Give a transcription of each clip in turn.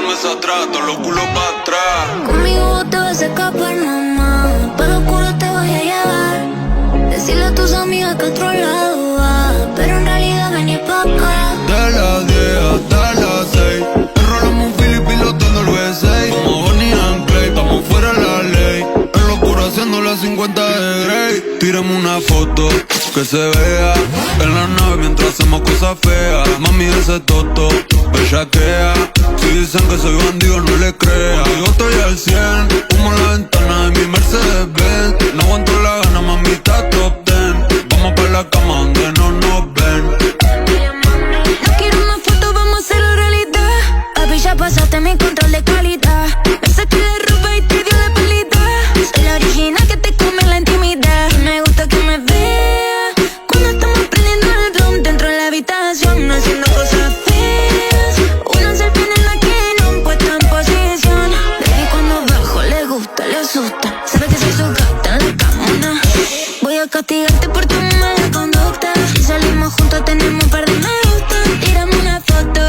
meses atrás, todos los culos para atrás. Conmigo te vas a escapar, mamá. Para lo oscuro te voy a llevar. Decirle a tus amigas que otro lado va, pero en realidad venís pa' acá. De las 10 hasta las 6 enrolamos un Philip pilotando el V6. Como Bonnie and Clyde, estamos fuera de la ley. En lo oscuro haciendo las 50 de Grey. Tírame una foto que se vea en la nave mientras hacemos cosas feas. Mami, ese toto bellaquea. Si dicen que soy bandido, no le crea. Yo estoy al 100, humo en la ventana de mi Mercedes Benz. No aguanto la gana, mami, está top 10. Vamos pa' la cama donde no nos ven. No quiero más fotos, vamos a hacerlo realidad. Papi, ya pasaste mi control de calidad. Me saqué de ropa y te dio de pelita. Soy la original que te come en la intimidad. Y me gusta que me veas cuando estamos prendiendo el drum dentro de la habitación, haciendo cosas feas. Una selfie en la que no puesta en posición. Baby, cuando bajo le gusta, le asusta. Sabe que soy su gata en la cama. Voy a castigarte por tu mala conducta. Si salimos juntos tenemos un par de me gusta. Tírame una foto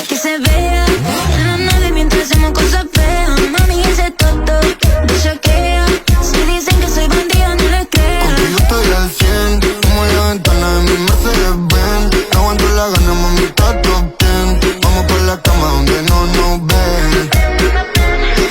que se vea en la nave mientras hacemos cosas feas. Mami, ese toto bellaquea. Si dicen que soy bandida, no les creas. Contigo estoy al 100, como en la ventana de mi Mercedes Benz. No aguanto la gana, mami, está top 10. Vamos por la cama donde no nos ven.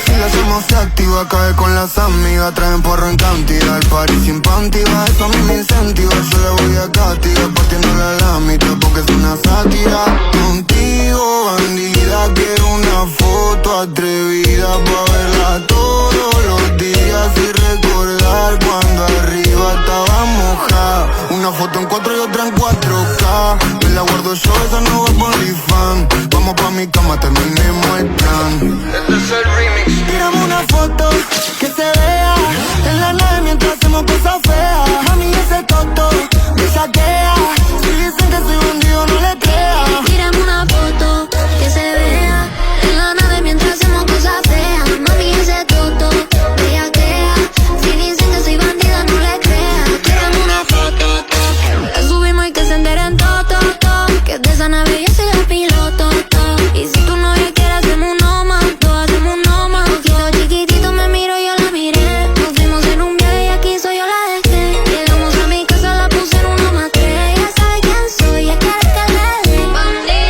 Si la hacemos se activa, cae con las amigas. Traen porro en cantidad, el party sin panty. Va, eso a mí me incentiva, yo le voy a castigar. Partiéndole a la mitad porque es una sátira. Contigo, bandida, quiero una foto atrevida pa' verla todos los días y recordar cuando arriba estaba mojada. Una foto en 4 y otra en 4K. Me la guardo yo, esa no va por fan. Vamos pa' mi cama, terminemos el plan. Este es el remix. Tírame una foto que se vea en la nave mientras hacemos cosas feas. Mami, ese toto me saquea. Si dicen que soy bandido, no le creas. Tírame una foto que se vea en la nave mientras hacemos cosas feas. Mami, ese toto bellaquea. Si dicen que soy bandida, no le creas. Tírame una foto que subimos y que se enteren todo. Que de esa nave yo soy el piloto. Y si tu novia quiere hacemos uno más, hacemos uno más. Ojito chiquitito me miro, yo la miré. Nos fuimos en un viaje y aquí soy yo la dejé. Llegamos a mi casa, la puse en 1+3. Ya sabe quién soy, ya quiere que le dé.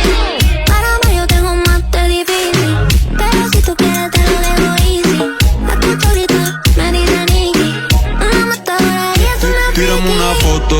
Para mí yo tengo un máster difícil, pero si tú quieres te lo dejo easy. La escucho ahorita, me dice Nicky. Una matadora y es una Tírame una foto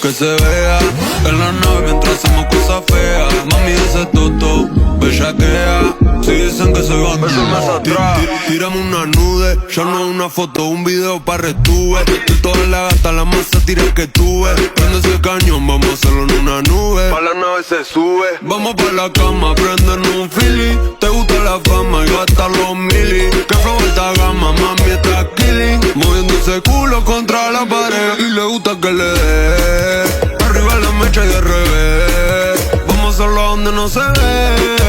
que se vea en la nave mientras hacemos cosas feas. Mami, ese toto bellaquea. Si dicen que soy bandido, tírame una nude. Ya no una foto, un video pa' retuve. De toda la gata, la más tira que tuve. Prende ese cañón, vamos a hacerlo en una nube. Pa' la nave se sube. Vamos pa' la cama, prendernos un Philly. Te gusta la fama y gastar los mili. Que flow alta gama, mami está killing. Moviendo ese culo contra la pared. Y le gusta que le dé arriba la mecha y de revés. Vamos a hacerlo a donde no se ve.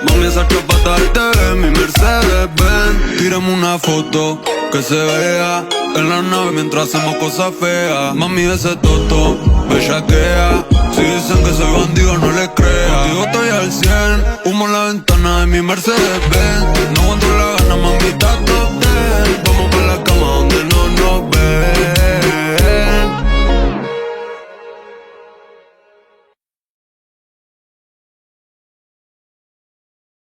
Mami, esa chapata al TV, mi Mercedes Benz. Tírame una foto que se vea en la nave mientras hacemos cosas feas. Mami, ese toto bellaquea. Si dicen que soy bandido, no le creas. Contigo estoy al 100, humo en la ventana de mi Mercedes Benz. No aguanto la gana, mami, está top 10. Vamos